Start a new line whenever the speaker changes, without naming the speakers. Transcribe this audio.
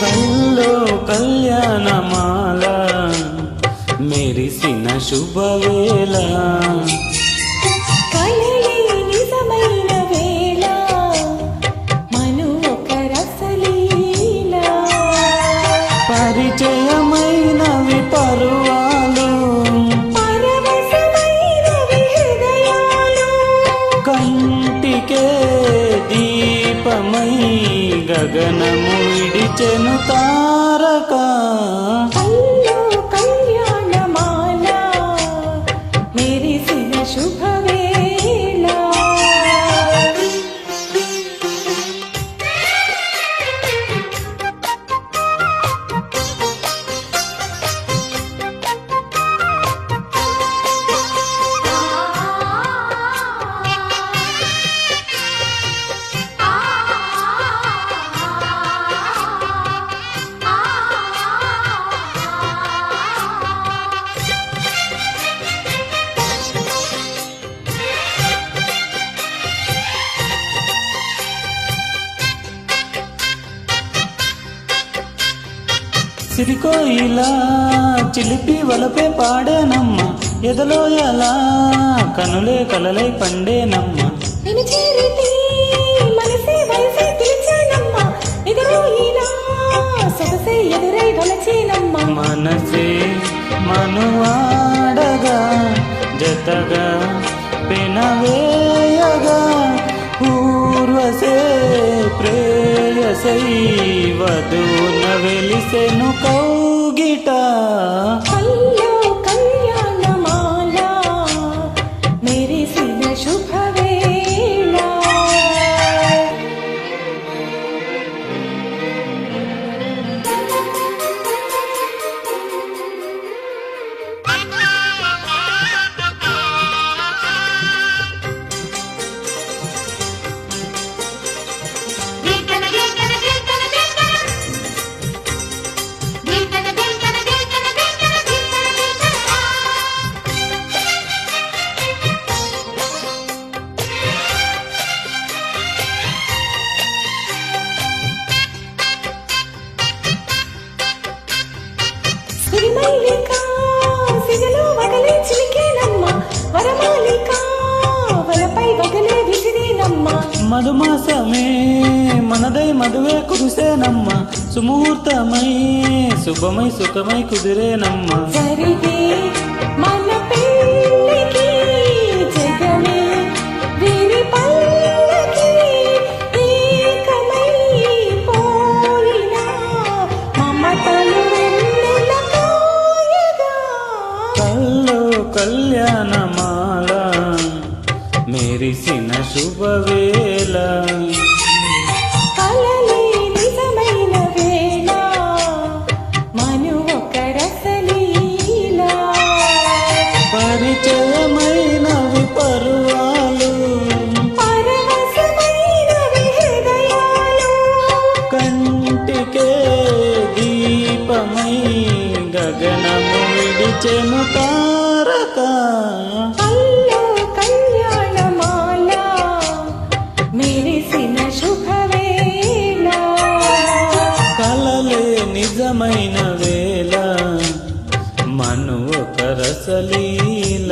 కల్లో కళ్యాణమాల మెరిసిన శుభవేళ
నిజమైన వేళ మను ఒక రసలీల
పరిచయమైనవి పరువాలు
పరవశమైనవి హృదయాలు
కంటికే దీపమై గగనము విడిచెను తారక
కల్లో కళ్యాణమాల మెరిసిన శుభవేళ
సిరికోయిలా చిలిపి వలపే పాడేనమ్మ ఎదలో ఎలా కనులే కలలై పండేనమ్మ
నిన్ను చేరితే మనసే వయసే పిలిచేనమ్మ ఎదురోయినా సొగసే ఎదురై వలచేనమ్మ
మనసే మనువాడగా జతగా పెనవేయగా పూర్వసే ప్రేయసై వధువున వెలిసెను కౌగిట
కల్లో కళ్యాణమాల మెరిసిన శుభవేళ సిరిమైలిక సిగలో వగలే చిలికేనమ్మ వరమాలిక వలపై వగలే విసిరేనమ్మ
మధుమాసమే మనదై మధువే కురిసేనమ్మ సుముహూర్తమై శుభమై సుఖమై కుదిరేనమ్మ
జరిగే మన పెళ్ళికి జగమే వీరి పల్లకి ఏకమై పోయిన మమతలు వెన్నెల కాయగా
కల్లో కళ్యాణమాల మెరిసిన శుభవేళ
కలలే నిజమైన వేళ మను ఒక రసలీల
పరిచయమైనవి పరువాలు
పరవశమైనవి హృదయాలు
కంటికే దీపమై గగనము విడిచెను తారక
కల్లో కళ్యాణమాల మెరిసిన శుభవేళ
కలలే నిజమైన వేళ మను ఒక రసలీల